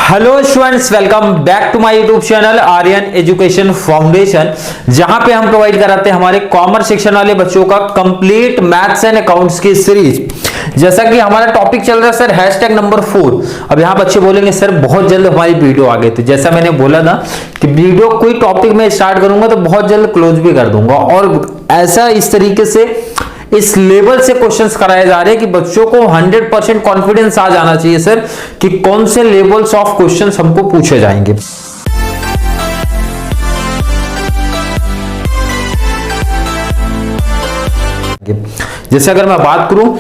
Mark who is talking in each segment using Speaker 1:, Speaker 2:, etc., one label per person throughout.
Speaker 1: Hello students, welcome back to my YouTube channel Aryan education foundation, जहां पे हम provide कराते हैं हमारे कॉमर्स सेक्शन वाले बच्चों का कंप्लीट मैथ्स एंड अकाउंट्स की सीरीज। जैसा कि हमारा टॉपिक चल रहा है सर हैशटैग नंबर 4। अब यहां बच्चे बोलेंगे सर बहुत जल्द हमारी वीडियो आ गई। तो जैसा मैंने बोला ना कि वीडियो कोई टॉपिक में स्टार्ट करूंगा तो बहुत जल्द क्लोज भी कर दूंगा, और ऐसा इस तरीके से इस लेवल से क्वेश्चंस कराए जा रहे हैं कि बच्चों को 100% कॉन्फिडेंस आ जाना चाहिए सर कि कौन से लेवल्स ऑफ क्वेश्चंस हमको पूछे जाएंगे। जैसे अगर मैं बात करूं,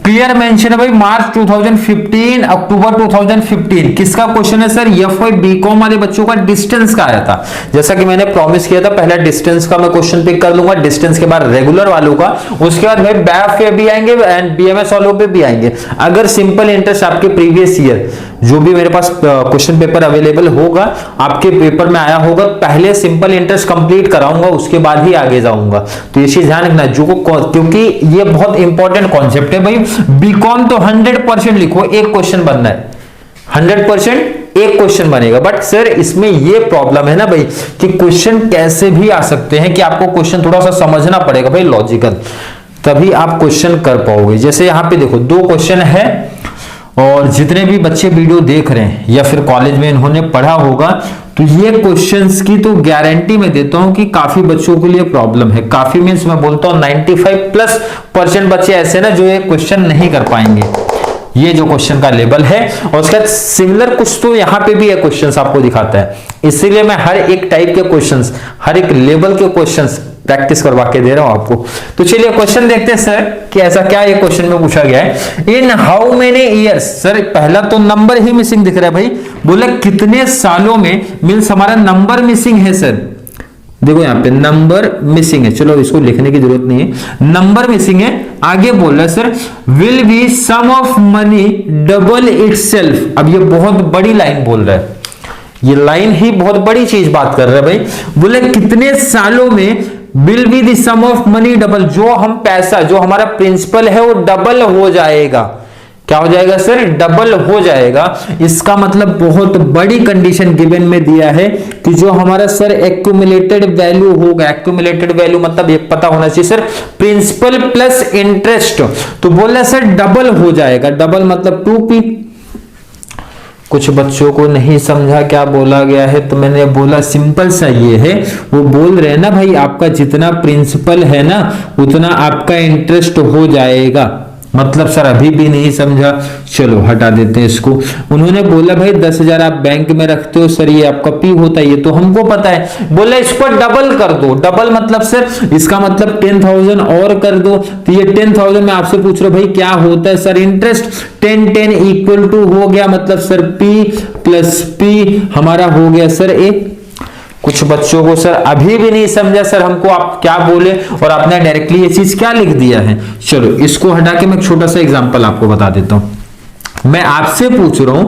Speaker 1: क्लियर मेंशन है भाई मार्च 2015 अक्टूबर 2015 किसका क्वेश्चन है सर? एफवाई बीकॉम वाले बच्चों का डिस्टेंस का आया था। जैसा कि मैंने प्रॉमिस किया था, पहला डिस्टेंस का मैं क्वेश्चन पिक कर लूंगा, डिस्टेंस के बाद रेगुलर वालों का, उसके बाद भाई बैफ पे भी आएंगे एंड बीएमएस वालों पे भी आएंगे। अगर सिंपल इंटरेस्ट आपके प्रीवियस ईयर जो भी मेरे पास क्वेश्चन पेपर अवेलेबल होगा आपके पेपर में आया होगा, पहले सिंपल इंटरेस्ट कंप्लीट कराऊंगा, उसके बाद ही आगे जाऊंगा। तो ये चीज ध्यान रखना क्योंकि ये बहुत इंपॉर्टेंट कॉन्सेप्ट है भाई। बीकॉम तो 100% लिखो, एक क्वेश्चन बनना है, 100% एक क्वेश्चन बनेगा। बट सर इसमें ये प्रॉब्लम है ना भाई कि क्वेश्चन कैसे भी आ सकते हैं कि आपको क्वेश्चन थोड़ा सा समझना पड़ेगा भाई लॉजिकल, तभी आप क्वेश्चन कर पाओगे। जैसे यहां पे देखो दो क्वेश्चन है, और जितने भी बच्चे वीडियो देख रहे हैं या फिर कॉलेज में इन्होंने पढ़ा होगा, तो ये क्वेश्चंस की तो गारंटी मैं देता हूं कि काफी बच्चों के लिए प्रॉब्लम है। काफी मींस मैं बोलता हूं 95+% बच्चे ऐसे ना जो ये क्वेश्चन नहीं कर पाएंगे, ये जो क्वेश्चन का लेवल है। और उसका सिमिलर कुछ तो यहाँ पे भी है क्वेश्चंस आपको दिखाता है, इसीलिए मैं हर एक टाइप के क्वेश्चंस, हर एक लेवल के क्वेश्चंस प्रैक्टिस करवा के दे रहा हूं आपको। तो चलिए क्वेश्चन देखते हैं सर कि ऐसा क्या ये क्वेश्चन में पूछा गया है। In how many years, sir पहला तो नंबर ही मिसिंग दिख रहा है भाई, बोला कितने सालों में, मींस हमारा नंबर मिसिंग है सर। देखो यहाँ पे नंबर मिसिंग है, चलो इसको लिखने की जरूरत नहीं है, नंबर मिसिंग है। आगे बोल रहा है sir will be sum of money double itself. अब ये बहुत बड़ी लाइन बोल रहा है, ये लाइन ही बहुत बड़ी चीज बात कर रहा है भाई। बोले कितने सालों में will be the sum of money double, जो हम पैसा, जो हमारा प्रिंसिपल है वो डबल हो जाएगा। क्या हो जाएगा सर? डबल हो जाएगा। इसका मतलब बहुत बड़ी कंडीशन गिवन में दिया है कि जो हमारा सर एक्यूमुलेटेड वैल्यू होगा, एक्यूमुलेटेड वैल्यू मतलब ये पता होना चाहिए सर प्रिंसिपल प्लस इंटरेस्ट, तो बोल रहा है सर डबल हो जाएगा। डबल मतलब 2p। कुछ बच्चों को नहीं समझा क्या बोला गया है, तो मैंने बोला सिंपल सा ये है, वो बोल रहे हैं ना भाई आपका जितना प्रिंसिपल है ना उतना आपका इंटरेस्ट हो जाएगा। मतलब सर अभी भी नहीं समझा, चलो हटा देते हैं इसको। उन्होंने बोला भाई 10,000 आप बैंक में रखते हो सर, ये आपका पी होता है, ये तो हमको पता है। बोला इसको डबल कर दो। डबल मतलब सर इसका मतलब 10,000 और कर दो। तो ये 10,000 में आपसे पूछ रहा हूं भाई क्या होता है सर इंटरेस्ट। 10 इक्वल टू हो गया, मतलब सर पी प्लस पी हमारा हो गया सर ए। कुछ बच्चों को सर अभी भी नहीं समझा सर हमको आप क्या बोले, और आपने डायरेक्टली ये चीज क्या लिख दिया है। चलो इसको हटा के मैं एक छोटा सा एग्जांपल आपको बता देता हूं। मैं आपसे पूछ रहा हूं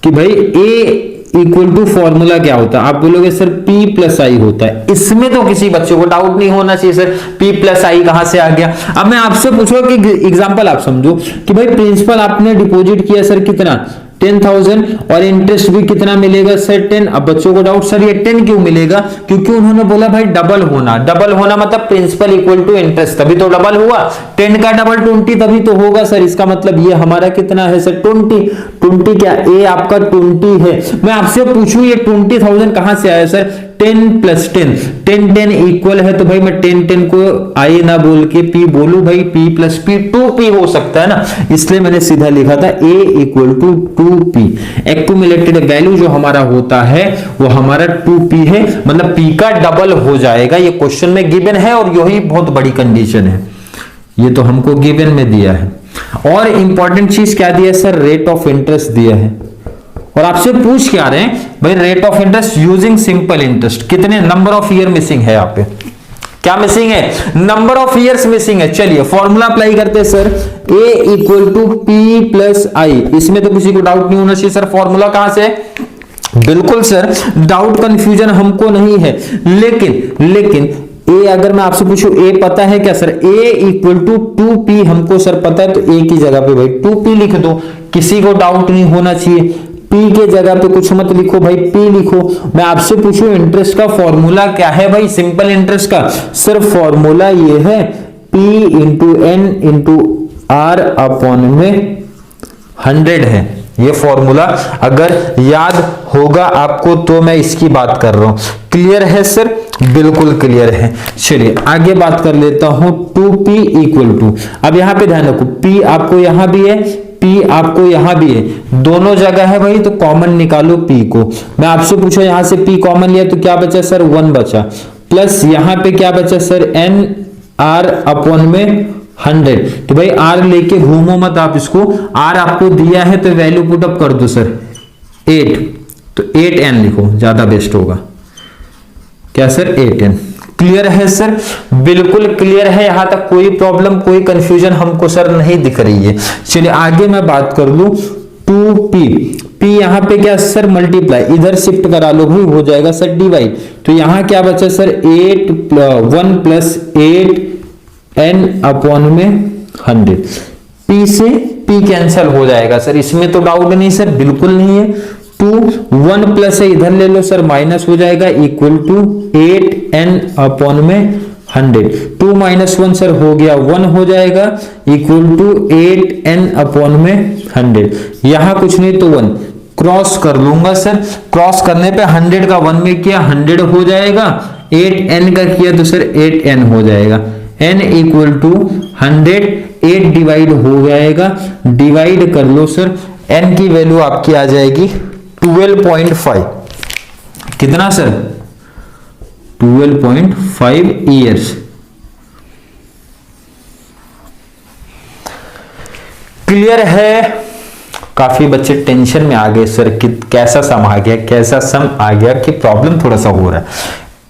Speaker 1: कि भाई ए इक्वल टू फॉर्मूला क्या होता है, आप बोलोगे सर P प्लस आई होता है। इसमें तो किसी बच्चे को डाउट नहीं होना चाहिए सर P प्लस आई कहां से आ गया। अब मैं आपसे पूछूंगा कि एग्जांपल आप समझो कि भाई प्रिंसिपल आपने डिपॉजिट किया सर कितना 10,000 और इंटरेस्ट भी कितना मिलेगा सर 10। अब बच्चों को डाउट सर ये 10 क्यों मिलेगा, क्योंकि उन्होंने बोला भाई डबल होना। डबल होना मतलब प्रिंसिपल इक्वल टू इंटरेस्ट, तभी तो डबल हुआ। 10 का डबल 20 तभी तो होगा सर। इसका मतलब ये हमारा कितना है सर 20 क्या ए आपका 20 है। मैं आपसे पूछूं ये 20,000 कहां से आया सर 10 प्लस 10 इक्वल है, तो भाई मैं 10 को आई ना बोल के पी बोलू भाई P प्लस पी 2p हो सकता है ना, इसलिए मैंने सीधा लिखा था A equal to 2p। Accumulated value जो हमारा होता है वो हमारा 2p है, मतलब P का डबल हो जाएगा। ये क्वेश्चन में गिवन है और यही बहुत बड़ी कंडीशन है, ये तो हमको गिवन में दिया है। और इंपॉर्टेंट चीज क्या दिया है सर? रेट ऑफ इंटरेस्ट दिया है। और आपसे पूछ क्या रहे हैं भाई rate of interest using simple interest, कितने नंबर ऑफ ईयर मिसिंग है यहाँ पे, क्या मिसिंग है? नंबर ऑफ ईयर्स मिसिंग है। चलिए फॉर्मूला अप्लाई करते हैं sir, A equal to P plus I. इसमें तो किसी को डाउट नहीं होना चाहिए सर फॉर्मूला कहां से। बिल्कुल सर, डाउट कंफ्यूजन हमको नहीं है, लेकिन ए अगर मैं आपसे पूछूं ए पता है क्या sir? A equal to 2p हमको सर पता है, तो ए की जगह पे भाई 2p लिख दो, किसी को डाउट नहीं होना चाहिए। पी के जगह पे कुछ मत लिखो भाई, पी लिखो। मैं आपसे पूछूं इंटरेस्ट का फॉर्मूला क्या है भाई, सिंपल इंटरेस्ट का सिर्फ फॉर्मूला ये है P into N into R upon में 100 है। ये फॉर्मूला अगर याद होगा आपको तो मैं इसकी बात कर रहा हूं। क्लियर है सर? बिल्कुल क्लियर है। चलिए आगे बात कर लेता हूं। 2p इक्वल टू, अब यहां पे ध्यान रखो, p आपको यहां भी है, p आपको यहां भी है, दोनों जगह है भाई, तो कॉमन निकालो p को। मैं आपसे पूछा यहां से p कॉमन लिया तो क्या बचा सर? 1 बचा, प्लस यहां पे क्या बचा सर? n r अपॉन में 100। तो भाई r लेके घूमो मत आप इसको, r आपको दिया है तो वैल्यू पुट अप कर दो सर 8, तो 8n लिखो, ज्यादा बेस्ट होगा। क्या सर? 8n। क्लियर है सर? बिल्कुल क्लियर है। यहां तक कोई प्रॉब्लम, कोई कंफ्यूजन हमको सर नहीं दिख रही है। चलिए आगे मैं बात कर लूं। 2p, p यहां पे क्या सर? मल्टीप्लाई, इधर शिफ्ट करा लो भाई, हो जाएगा सर डिवाइड। तो यहां क्या बचा सर? 1 प्लस 8 n अपॉन में 100। p से p कैंसल हो जाएगा सर, इसमें तो डाउट नहीं सर, बिल्कुल नहीं है। 2 1 प्लस है, इधर ले लो सर, माइनस हो जाएगा, इक्वल टू 8n अपॉन में 100। 2 माइनस 1 सर हो गया 1 हो जाएगा, इक्वल टू 8n अपॉन में 100। यहां कुछ नहीं तो 1 क्रॉस कर लूंगा सर, क्रॉस करने पे 100 का 1 में किया 100 हो जाएगा, 8n का किया तो सर 8n हो जाएगा। n इक्वल टू 100, 8 डिवाइड हो जाएगा, डिवाइड कर लो सर, n की वैल्यू आपकी आ जाएगी 12.5। कितना सर? 12.5 ईयर्स। क्लियर है? काफी बच्चे टेंशन में आ गए सर कि कैसा सम आ गया, कैसा सम आ गया, कि प्रॉब्लम थोड़ा सा हो रहा है।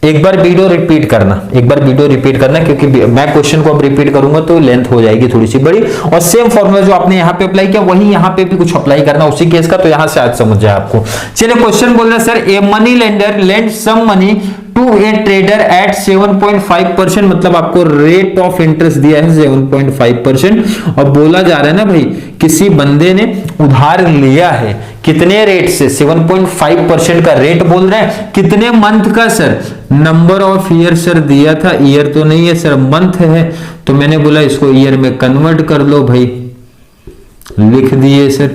Speaker 1: एक बार वीडियो रिपीट करना, एक बार वीडियो रिपीट करना, क्योंकि मैं क्वेश्चन को अब रिपीट करूंगा तो लेंथ हो जाएगी थोड़ी सी बड़ी, और सेम फॉर्मूला जो आपने यहाँ पे अप्लाई किया वही यहाँ पे भी कुछ अप्लाई करना उसी केस का, तो यहाँ से आज समझ जाए आपको। चलिए क्वेश्चन बोल रहे हैं sir, a money lender lend some money to a trader at 7.5%, मतलब आपको रेट ऑफ इंटरेस्ट दिया है 7.5%, और बोला जा रहा है ना भाई किसी बंदे ने उधार लिया है, कितने रेट से? 7.5% का रेट बोल रहे हैं, कितने मंथ का sir? Number of year sir दिया था, ईयर तो नहीं है सर, मंथ है, तो मैंने बोला इसको ईयर में कन्वर्ट कर लो भाई, लिख दिए sir.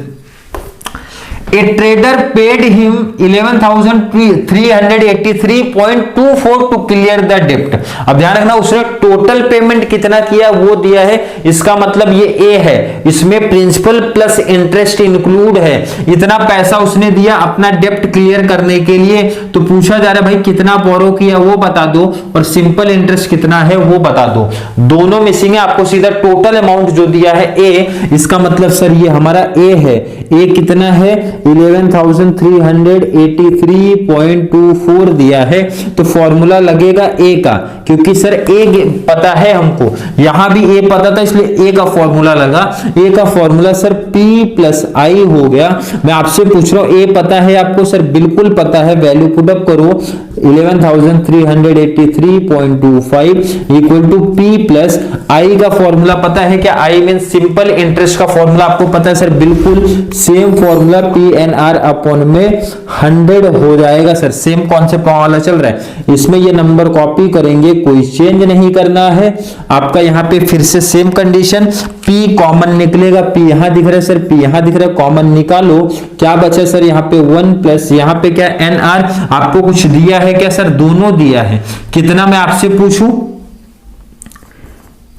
Speaker 1: A trader paid him 11,383.24 to clear the debt। अब ध्यान रखना उसने टोटल पेमेंट कितना किया वो दिया है, इसका मतलब ये A है, इसमें प्रिंसिपल प्लस इंटरेस्ट इंक्लूड है, इतना पैसा उसने दिया अपना डेप्ट क्लियर करने के लिए। तो पूछा जा रहा है भाई कितना बोरो किया वो बता दो, और सिंपल इंटरेस्ट कितना है वो बता दो। दोनों मिसिंग है, आपको सीधा टोटल अमाउंट जो दिया है A, इसका मतलब सर ये हमारा A है। A कितना है? 11,383.24 दिया है, तो फॉर्मूला लगेगा A का, क्योंकि सर A पता है हमको, यहां भी A पता था इसलिए A का फॉर्मूला लगा। A का फॉर्मूला सर P प्लस I हो गया। मैं आपसे पूछ रहा हूं A पता है आपको? सर बिल्कुल पता है, वैल्यू पुट अप करो, 11,383.25 इक्वल टू P प्लस I का फॉर्मूला पता है क्या? I मीन सिंपल इंटरेस्ट का फॉर्मूला आपको पता है सर, बिल्कुल सेम फॉर्मूला PNR अपॉन में 100 हो जाएगा सर। सेम कॉन्सेप्ट वाला चल रहा है, इसमें ये नंबर कॉपी करेंगे, कोई चेंज नहीं करना है आपका। यहाँ पे फिर से सेम कंडीशन, P कॉमन निकलेगा, P यहाँ दिख रहा है सर, P यहाँ दिख रहा है, कॉमन निकालो, क्या बचा सर? यहाँ पे 1 प्लस यहाँ पे क्या NR, आपको कुछ दिया है क्या सर? दोनों दिया है। कितना मैं आपसे पूछूं?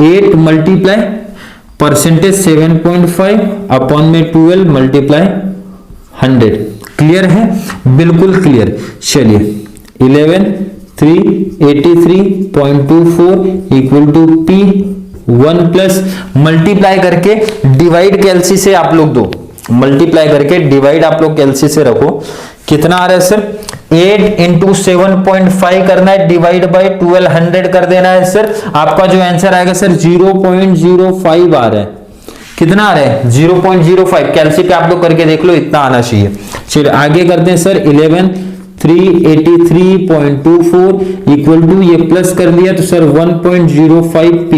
Speaker 1: 8 मल्टीप्लाई परसेंटेज 7.5 अपॉन में 12 मल्टीप्लाई 100। क्लियर है? बिल्कुल क्लियर। चलिए 11,383.24 equal to P 1 plus multiply करके डिवाइड के एलसी से आप लोग दो, मल्टीप्लाई करके डिवाइड आप लोग एलसी से रखो, कितना आ रहा है सर? 8 इंटू 7.5 करना है, डिवाइड बाई 1200 कर देना है सर। आपका जो आंसर आएगा सर 0.05 आ रहा है। कितना आ रहा है? 0.05। कैलसी पे आप लोग करके देख लो, इतना आना चाहिए। चलिए आगे करते हैं सर, 11,383.24 इक्वल टू, ये प्लस कर दिया तो सर 1.05p,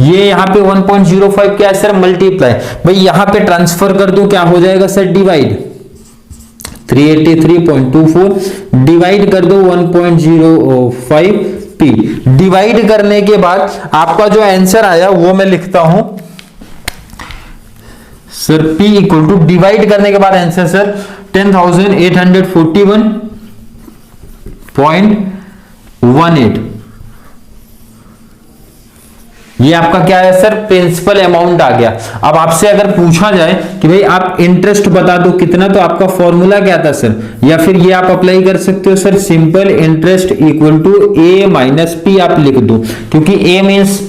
Speaker 1: ये यहाँ पे 1.05 क्या है सर? मल्टीप्लाई। भाई यहाँ पे ट्रांसफर कर दो, क्या हो जाएगा सर? डिवाइड। 383.24 डिवाइड कर दो 1.05 पी। डिवाइड करने के बाद आपका जो आंसर आया वो मैं लिखता हूं sir, P equal to divide करने के बाद आंसर सर 10,841.18। ये आपका क्या है सर, प्रिंसिपल अमाउंट आ गया। अब आपसे अगर पूछा जाए कि भाई आप इंटरेस्ट बता दो कितना, तो आपका फॉर्मूला क्या था सर, या फिर ये आप अप्लाई कर सकते हो sir, simple interest equal to A minus P आप लिख दो, क्योंकि ए मींस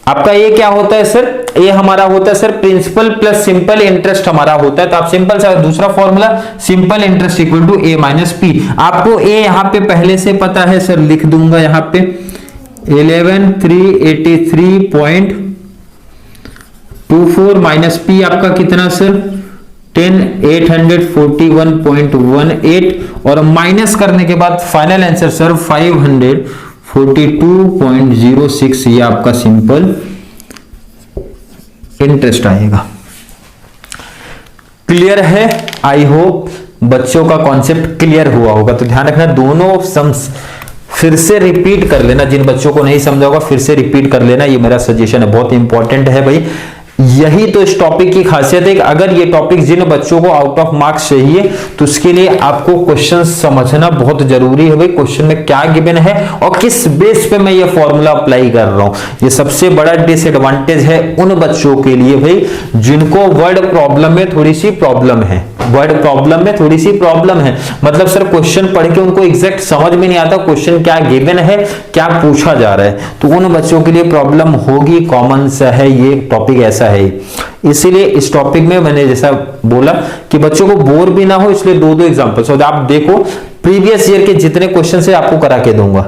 Speaker 1: आपका ये क्या होता है सर, ये हमारा होता है sir principal plus simple interest हमारा होता है। तो आप सिंपल सा दूसरा formula simple interest equal to A minus P. आपको ए यहां पे पहले से पता है सर, लिख दूंगा यहां पे 11,383.24 माइनस पी आपका कितना सर 10,841.18 और माइनस करने के बाद फाइनल आंसर सर 542.06। ये आपका सिंपल इंटरेस्ट आएगा। क्लियर है? आई होप बच्चों का कॉन्सेप्ट क्लियर हुआ होगा। तो ध्यान रखना, दोनों सम्स फिर से रिपीट कर लेना, जिन बच्चों को नहीं समझा होगा फिर से रिपीट कर लेना, ये मेरा सजेशन है, बहुत इंपॉर्टेंट है भाई। यही तो इस टॉपिक की खासियत है कि अगर ये टॉपिक जिन बच्चों को आउट ऑफ मार्क्स चाहिए तो उसके लिए आपको क्वेश्चन समझना बहुत जरूरी है भाई, क्वेश्चन में क्या गिवन है और किस बेस पे मैं ये फॉर्मूला अप्लाई कर रहा हूं। ये सबसे बड़ा डिसएडवांटेज है उन बच्चों के लिए भाई जिनको वर्ड प्रॉब्लम में थोड़ी सी प्रॉब्लम है, वर्ड प्रॉब्लम में थोड़ी सी प्रॉब्लम है, मतलब सर क्वेश्चन पढ़ के उनको एग्जैक्ट समझ में नहीं आता क्वेश्चन क्या गिवन है, क्या पूछा जा रहा है, तो उन बच्चों के लिए प्रॉब्लम होगी, कॉमन सा है, ये टॉपिक ऐसा है। इसीलिए इस टॉपिक में मैंने जैसा बोला कि बच्चों को बोर भी ना हो, इसलिए दो दो एग्जांपल्स। और आप देखो प्रीवियस ईयर के जितने क्वेश्चन से आपको करा के दूंगा,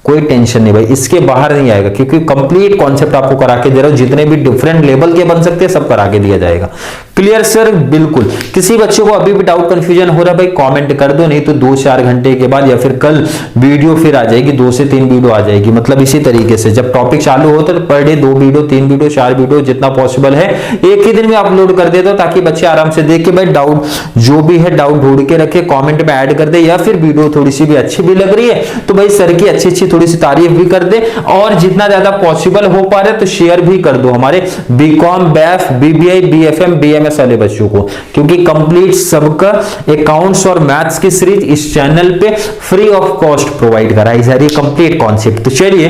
Speaker 1: कोई टेंशन नहीं भाई, इसके बाहर नहीं आएगा, क्योंकि कंप्लीट कॉन्सेप्ट आपको करा के दे रहा हूं, जितने भी डिफरेंट लेवल के बन सकते हैं सब करा के दिया जाएगा। Clear sir? बिल्कुल। किसी बच्चे को अभी भी डाउट कंफ्यूजन हो रहा है भाई कमेंट कर दो, नहीं तो 2-4 घंटे के बाद या फिर कल वीडियो फिर आ जाएगी, 2 से 3 वीडियो आ जाएगी। मतलब इसी तरीके से जब टॉपिक चालू होता है तो per day 2 video 3 video 4 video जितना पॉसिबल है एक ही दिन में अपलोड कर देता हूं, ताकि बच्चे आराम से देख के भाई डाउट जो भी है डाउट ढूंढ के रखे, कॉमेंट में ऐड कर दे, या फिर वीडियो थोड़ी सी भी अच्छी भी लग रही है तो भाई सर की अच्छी अच्छी थोड़ी सी तारीफ भी कर दे, और जितना ज्यादा पॉसिबल हो पा रहा है तो शेयर भी कर दो हमारे BCom, BAF, BBI, BFM, BMS वाले बच्चों को, क्योंकि कंप्लीट सबका अकाउंट्स और मैथ्स की सीरीज इस चैनल पे फ्री ऑफ कॉस्ट प्रोवाइड कराई जा रही है, कंप्लीट कॉन्सेप्ट। तो चलिए,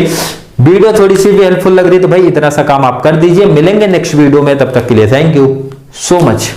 Speaker 1: वीडियो थोड़ी सी भी हेल्पफुल लग रही है तो भाई इतना सा काम आप कर दीजिए। मिलेंगे नेक्स्ट वीडियो में, तब तक के लिए थैंक यू सो मच।